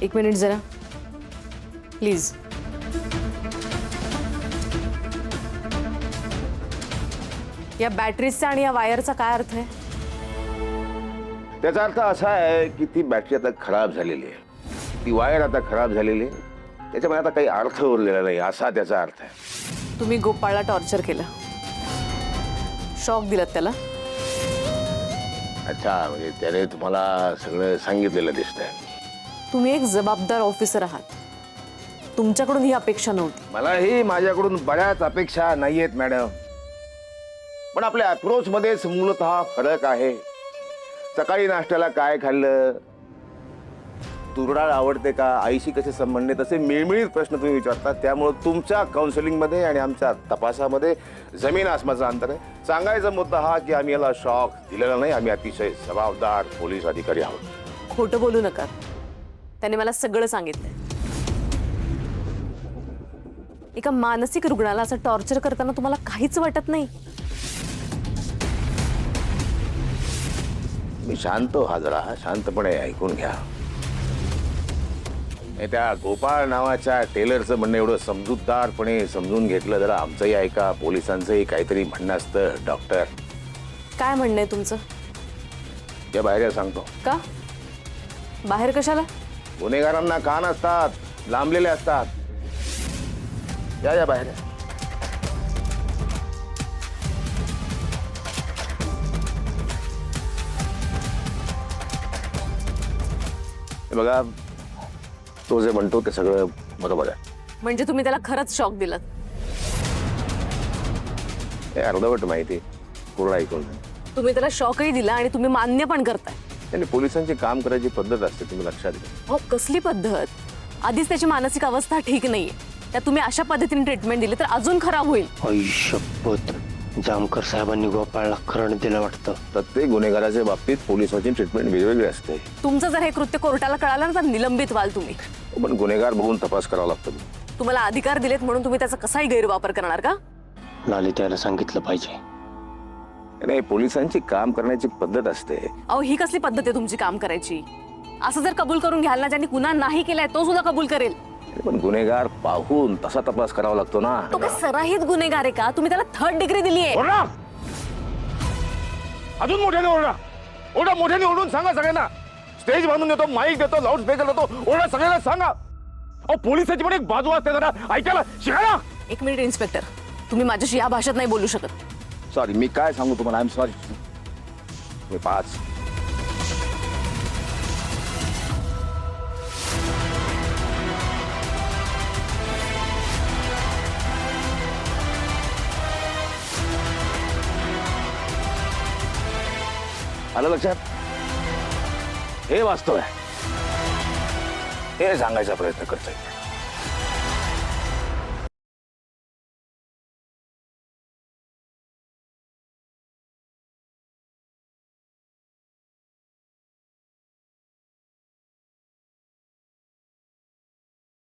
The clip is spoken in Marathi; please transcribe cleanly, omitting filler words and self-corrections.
एक मिनिट जरा प्लीज. या बॅटरीचा आणि या वायरचा काय अर्थ आहे? त्याचा अर्थ असा आहे की ती बॅटरी आता खराब झालेली आहे, ती वायर आता खराब झालेली आहे, त्याच्यामुळे आता काही अर्थ उरलेला नाही असा त्याचा अर्थ आहे. तुम्ही गोपाळला टॉर्चर केलं, शॉक दिलात त्याला. अच्छा, म्हणजे त्याने तुम्हाला सगळं सांगितलेलं दिसतंय. तुम्ही एक जबाबदार ऑफिसर आहात, तुमच्याकडून ही अपेक्षा नव्हती. मलाही माझ्याकडून बऱ्याच अपेक्षा नाहीयेत मॅडम, पण आपल्या अप्रोच मध्येच मूलतः फरक आहे. सकाळी नाश्त्याला काय खाल्लं, तुरडाळ आवडते का, आईशी कसे संबंध आहे, तसे मिळमिळीत प्रश्न तुम्ही विचारता. त्यामुळे तुमच्या काउन्सिलिंग मध्ये आणि आमच्या तपासामध्ये जमीन आसमानाचं अंतर आहे. सांगायचा मुद्दा हा की आम्ही याला शॉक दिलेला नाही, आम्ही अतिशय जबाबदार पोलीस अधिकारी आहोत. खोटं बोलू नका, त्याने मला सगळं सांगितलंय. एका मानसिक रुग्णाला असं टॉर्चर करताना तुम्हाला काहीच वाटत नाही? मी शांत हा जरा शांतपणे ऐकून घ्या. त्या गोपाळ नावाच्या टेलरचं म्हणणं एवढं समजूतदारपणे समजून घेतलं जरा आमचंही ऐका, पोलिसांचंही काहीतरी म्हणणं असतं. डॉक्टर, काय म्हणणं आहे तुमचं? त्या बाहेर सांगतो. का बाहेर कशाला? गुन्हेगारांना कान असतात, लांबलेले असतात. या बाहेर. बघा, तो जे म्हणतो ते सगळं बरोबर आहे. म्हणजे तुम्ही त्याला खरंच शॉक दिलात? हे अर्धवट माहिती, पूर्ण ऐकून. तुम्ही त्याला शॉकही दिला आणि तुम्ही मान्य पण करताय. आणि पोलिसांची काम करायची पद्धत असते, तुम्ही लक्षात घ्या. हो, कसली पद्धत? आधीच त्याची मानसिक अवस्था ठीक नाहीये, त्या तुम्ही अशा पद्धतीने ट्रीटमेंट दिली तर अजून खराब होईल. आई शपथ, जामकर साहेबांनी गोपाळला खरण दिलं वाटतं. प्रत्येक गुन्हेगाराच्या बाबतीत पोलिसांची ट्रीटमेंट वेगवेगळी असते. तुमचं जर हे कृत्य कोर्टाला कळालं ना तर निलंबित व्हाल तुम्ही. पण गुन्हेगार बघून तपास करावा लागतो. तुम्हाला अधिकार दिलेत म्हणून तुम्ही त्याचा कसाही गैरवापर करणार का? लाली त्याला सांगितलं पाहिजे. नाही, पोलिसांची काम करण्याची पद्धत असते. अहो, ही कसली पद्धत आहे तुमची काम करायची? असं जर कबूल करून घ्याल ना, ज्यांनी गुन्हा नाही केलाय तो सुद्धा कबूल करेल. पण गुन्हेगार पाहून तसा तपास करावा लागतो ना. तो काय सराहित गुन्हेगार आहे का? तुम्ही त्याला 3rd डिग्री दिली आहे. अजून मोठ्याने ओरडा, ओरडा मोठ्याने ओरडून सांगा सगळ्यांना. स्टेज बांधून देतो, माईक देतो, लाऊड स्पीकर देतो, ओरडा सगळ्यांना सांगा. अहो, पोलिसाची पण एक बाजू असते, जरा ऐकायला शिका ना. एक मिनिट इन्स्पेक्टर, तुम्ही माझ्याशी या भाषेत नाही बोलू शकत. सॉरी, मी काय सांगू तुम्हाला, आय एम सॉरी. मी 5 आलं लक्षात? हे वास्तव आहे, हे सांगायचा प्रयत्न करतोय.